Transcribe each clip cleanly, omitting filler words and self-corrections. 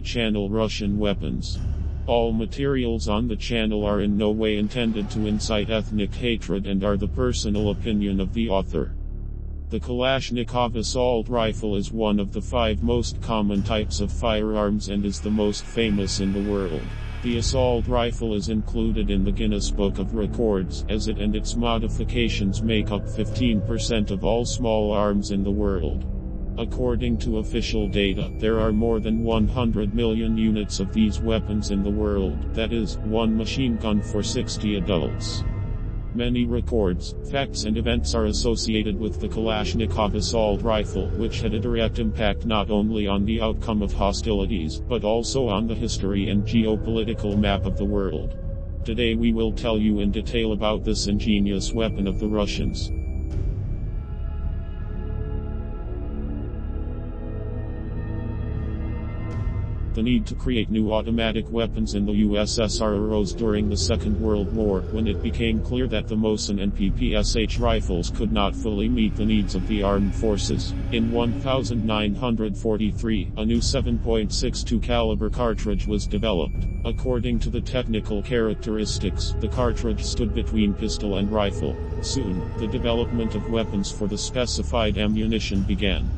channel Russian Weapons. All materials on the channel are in no way intended to incite ethnic hatred and are the personal opinion of the author. The Kalashnikov assault rifle is one of the 5 most common types of firearms and is the most famous in the world. The assault rifle is included in the Guinness Book of Records, as it and its modifications make up 15% of all small arms in the world. According to official data, there are more than 100 million units of these weapons in the world, that is, one machine gun for 60 adults. Many records, facts and events are associated with the Kalashnikov assault rifle, which had a direct impact not only on the outcome of hostilities, but also on the history and geopolitical map of the world. Today we will tell you in detail about this ingenious weapon of the Russians. The need to create new automatic weapons in the USSR arose during the Second World War, when it became clear that the Mosin and PPSH rifles could not fully meet the needs of the armed forces. In 1943, a new 7.62 caliber cartridge was developed. According to the technical characteristics, the cartridge stood between pistol and rifle. Soon, the development of weapons for the specified ammunition began.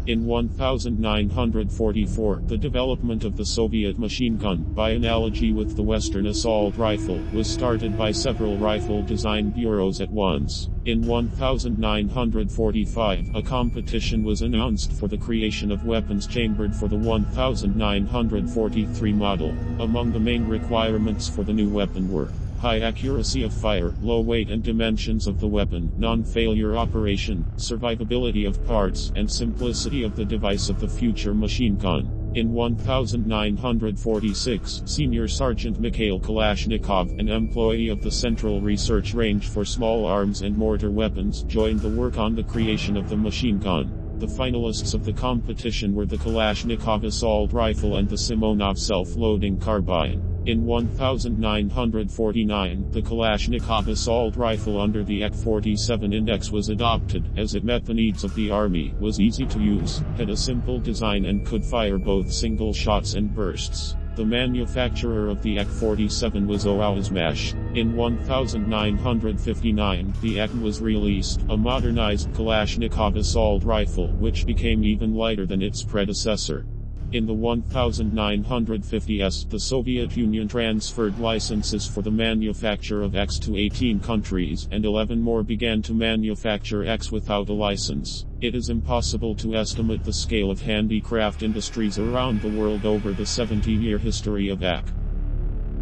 In 1944, the development of the Soviet machine gun, by analogy with the Western assault rifle, was started by several rifle design bureaus at once. In 1945, a competition was announced for the creation of weapons chambered for the 1943 model. Among the main requirements for the new weapon were high accuracy of fire, low weight and dimensions of the weapon, non-failure operation, survivability of parts, and simplicity of the device of the future machine gun. In 1946, Senior Sergeant Mikhail Kalashnikov, an employee of the Central Research Range for Small Arms and Mortar Weapons, joined the work on the creation of the machine gun. The finalists of the competition were the Kalashnikov assault rifle and the Simonov self-loading carbine. In 1949, the Kalashnikov assault rifle under the AK47 index was adopted, as it met the needs of the army, was easy to use, had a simple design and could fire both single shots and bursts. The manufacturer of the AK47 was Ouzmash. In 1959, the AK was released, a modernized Kalashnikov assault rifle, which became even lighter than its predecessor. In the 1950s, the Soviet Union transferred licenses for the manufacture of AKs to 18 countries, and 11 more began to manufacture AKs without a license. It is impossible to estimate the scale of handicraft industries around the world over the 70-year history of AK.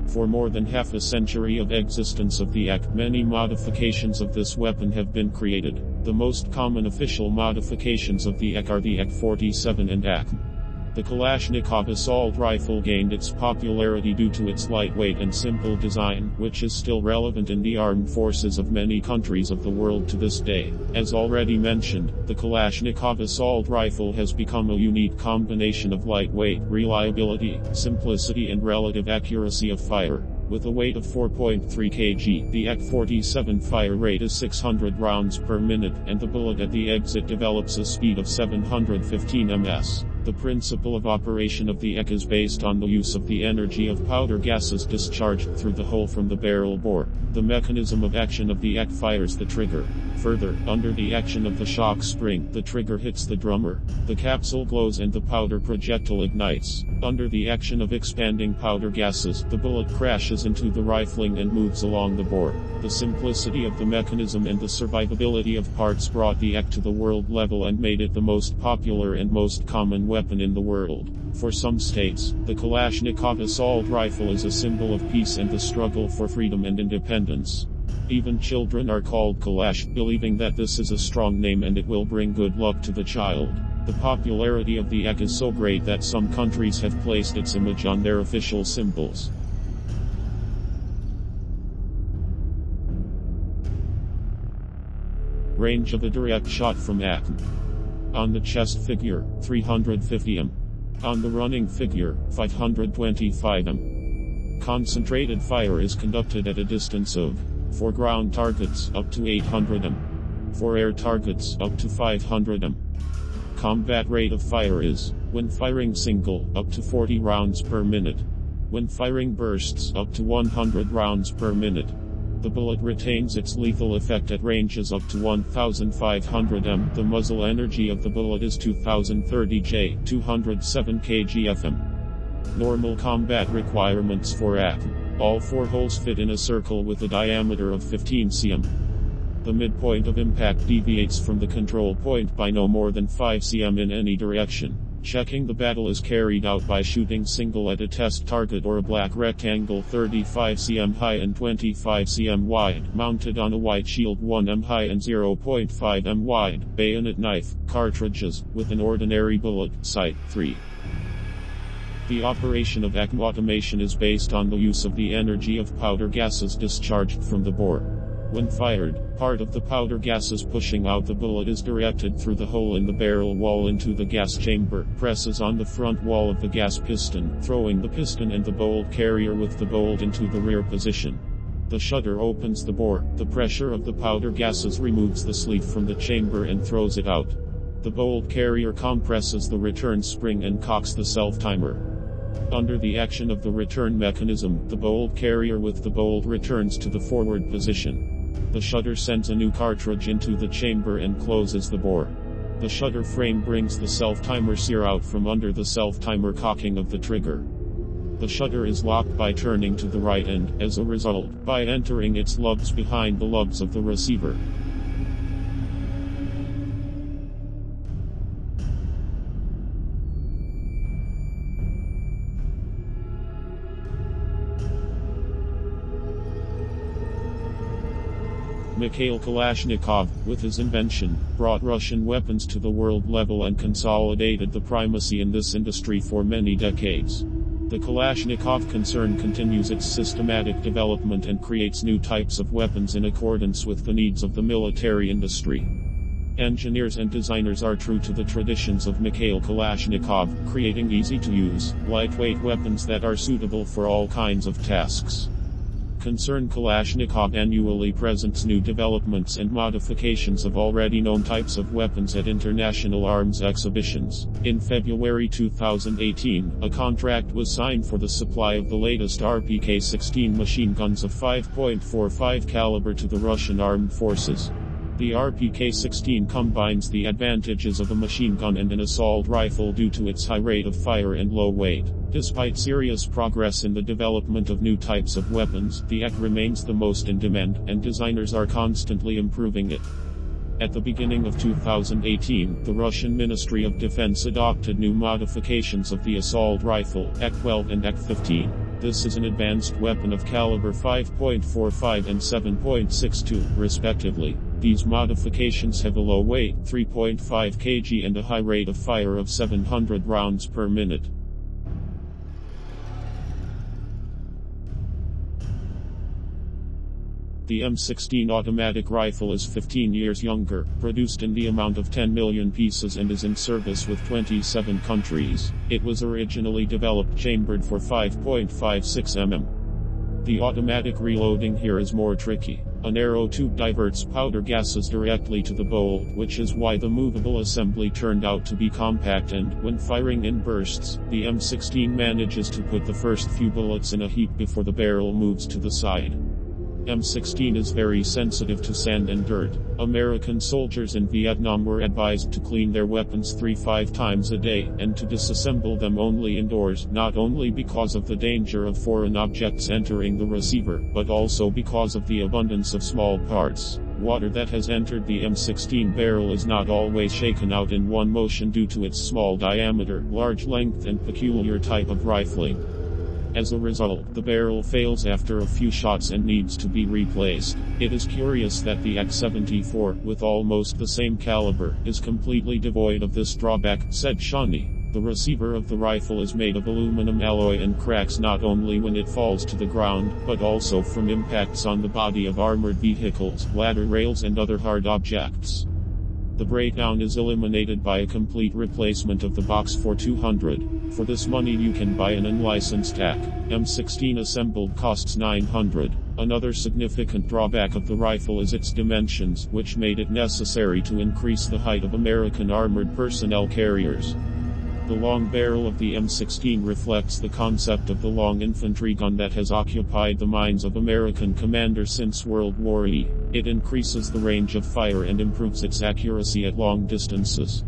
For more than half a century of existence of the AK, many modifications of this weapon have been created. The most common official modifications of the AK are the AK47 and AK. The Kalashnikov assault rifle gained its popularity due to its lightweight and simple design, which is still relevant in the armed forces of many countries of the world to this day. As already mentioned, the Kalashnikov assault rifle has become a unique combination of lightweight, reliability, simplicity and relative accuracy of fire. With a weight of 4.3 kg, the AK-47 fire rate is 600 rounds per minute, and the bullet at the exit develops a speed of 715 ms. The principle of operation of the AK is based on the use of the energy of powder gases discharged through the hole from the barrel bore. The mechanism of action of the AK fires the trigger. Further, under the action of the shock spring, the trigger hits the drummer. The capsule glows and the powder projectile ignites. Under the action of expanding powder gases, the bullet crashes into the rifling and moves along the bore. The simplicity of the mechanism and the survivability of parts brought the AK to the world level and made it the most popular and most common weapon in the world. For some states, the Kalashnikov assault rifle is a symbol of peace and the struggle for freedom and independence. Even children are called Kalash, believing that this is a strong name and it will bring good luck to the child. The popularity of the AK is so great that some countries have placed its image on their official symbols. Range of a direct shot from AK. On the chest figure, 350 m. On the running figure, 525 m. Concentrated fire is conducted at a distance of, for ground targets, up to 800 m. For air targets, up to 500 m. combat rate of fire is, when firing single, up to 40 rounds per minute. When firing bursts, up to 100 rounds per minute. The bullet retains its lethal effect at ranges up to 1500 m. The muzzle energy of the bullet is 2030 J, 207 kg/fm. Normal combat requirements for AK. All 4 holes fit in a circle with a diameter of 15 cm. The midpoint of impact deviates from the control point by no more than 5 cm in any direction. Checking the battle is carried out by shooting single at a test target or a black rectangle 35 cm high and 25 cm wide, mounted on a white shield 1 m high and 0.5 m wide, bayonet knife, cartridges, with an ordinary bullet, sight, 3. The operation of AK automation is based on the use of the energy of powder gases discharged from the bore. When fired, part of the powder gases pushing out the bullet is directed through the hole in the barrel wall into the gas chamber, presses on the front wall of the gas piston, throwing the piston and the bolt carrier with the bolt into the rear position. The shutter opens the bore, the pressure of the powder gases removes the sleeve from the chamber and throws it out. The bolt carrier compresses the return spring and cocks the self-timer. Under the action of the return mechanism, the bolt carrier with the bolt returns to the forward position. The shutter sends a new cartridge into the chamber and closes the bore. The shutter frame brings the self-timer sear out from under the self-timer cocking of the trigger. The shutter is locked by turning to the right and, as a result, by entering its lubes behind the lubes of the receiver. Mikhail Kalashnikov, with his invention, brought Russian weapons to the world level and consolidated the primacy in this industry for many decades. The Kalashnikov concern continues its systematic development and creates new types of weapons in accordance with the needs of the military industry. Engineers and designers are true to the traditions of Mikhail Kalashnikov, creating easy-to-use, lightweight weapons that are suitable for all kinds of tasks. Concern Kalashnikov annually presents new developments and modifications of already known types of weapons at international arms exhibitions. In February 2018, a contract was signed for the supply of the latest AK15 machine guns of 5.45 caliber to the Russian armed forces. The AK15 combines the advantages of a machine gun and an assault rifle due to its high rate of fire and low weight. Despite serious progress in the development of new types of weapons, the AK remains the most in demand, and designers are constantly improving it. At the beginning of 2018, the Russian Ministry of Defense adopted new modifications of the assault rifle, AK-12 and AK-15. This is an advanced weapon of caliber 5.45 and 7.62, respectively. These modifications have a low weight, 3.5 kg, and a high rate of fire of 700 rounds per minute. The M16 automatic rifle is 15 years younger, produced in the amount of 10 million pieces and is in service with 27 countries. It was originally developed chambered for 5.56 mm. The automatic reloading here is more tricky. A narrow tube diverts powder gases directly to the bolt, which is why the movable assembly turned out to be compact, and, when firing in bursts, the M16 manages to put the first few bullets in a heap before the barrel moves to the side. M16 is very sensitive to sand and dirt. American soldiers in Vietnam were advised to clean their weapons 3-5 times a day, and to disassemble them only indoors, not only because of the danger of foreign objects entering the receiver, but also because of the abundance of small parts. Water that has entered the M16 barrel is not always shaken out in one motion due to its small diameter, large length, and peculiar type of rifling. As a result, the barrel fails after a few shots and needs to be replaced. It is curious that the AK74, with almost the same caliber, is completely devoid of this drawback, said Shawnee. The receiver of the rifle is made of aluminum alloy and cracks not only when it falls to the ground, but also from impacts on the body of armored vehicles, ladder rails, and other hard objects. The breakdown is eliminated by a complete replacement of the box for $200. For this money you can buy an unlicensed AK. M16 assembled costs $900. Another significant drawback of the rifle is its dimensions, which made it necessary to increase the height of American armored personnel carriers. The long barrel of the M16 reflects the concept of the long infantry gun that has occupied the minds of American commanders since World War I. It increases the range of fire and improves its accuracy at long distances.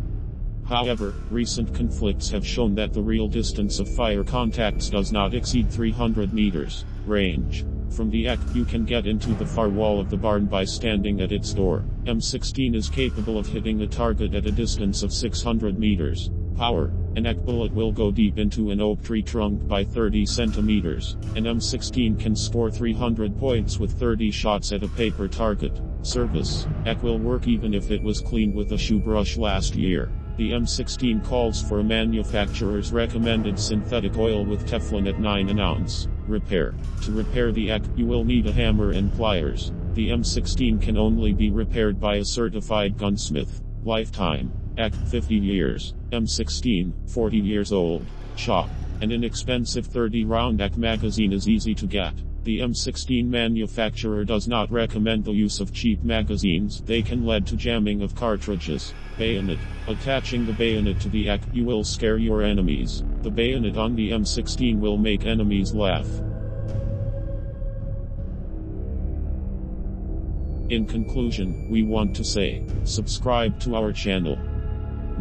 However, recent conflicts have shown that the real distance of fire contacts does not exceed 300 meters range. From the AK, you can get into the far wall of the barn by standing at its door. M16 is capable of hitting a target at a distance of 600 meters. Power. An AK bullet will go deep into an oak tree trunk by 30 centimeters. An M16 can score 300 points with 30 shots at a paper target. Service. AK will work even if it was cleaned with a shoe brush last year. The M16 calls for a manufacturer's recommended synthetic oil with Teflon at 9 an ounce. Repair. To repair the AK, you will need a hammer and pliers. The M16 can only be repaired by a certified gunsmith. Lifetime. AK 50 years. M16, 40 years old. Shop. An inexpensive 30-round AK magazine is easy to get. The M16 manufacturer does not recommend the use of cheap magazines, they can lead to jamming of cartridges. Bayonet. Attaching the bayonet to the AK, you will scare your enemies. The bayonet on the M16 will make enemies laugh. In conclusion, we want to say, subscribe to our channel.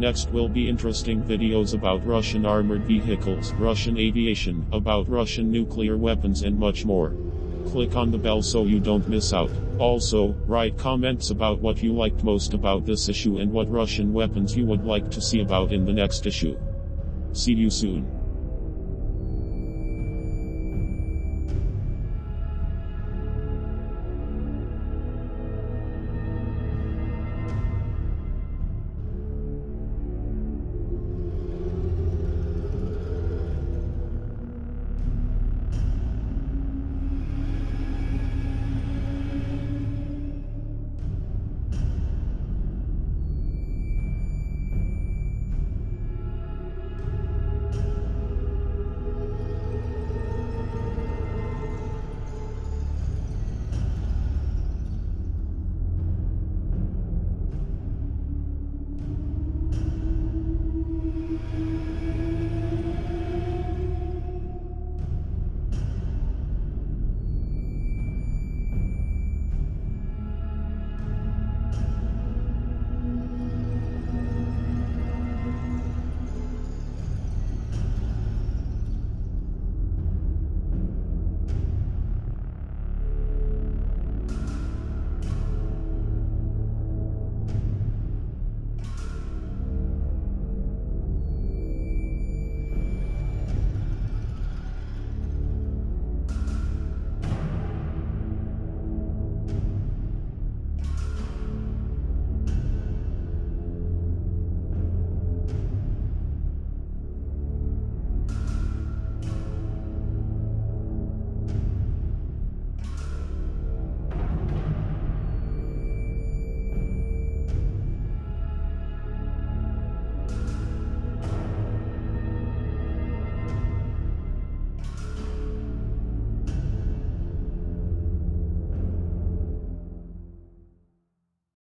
Next will be interesting videos about Russian armored vehicles, Russian aviation, about Russian nuclear weapons and much more. Click on the bell so you don't miss out. Also, write comments about what you liked most about this issue and what Russian weapons you would like to see about in the next issue. See you soon.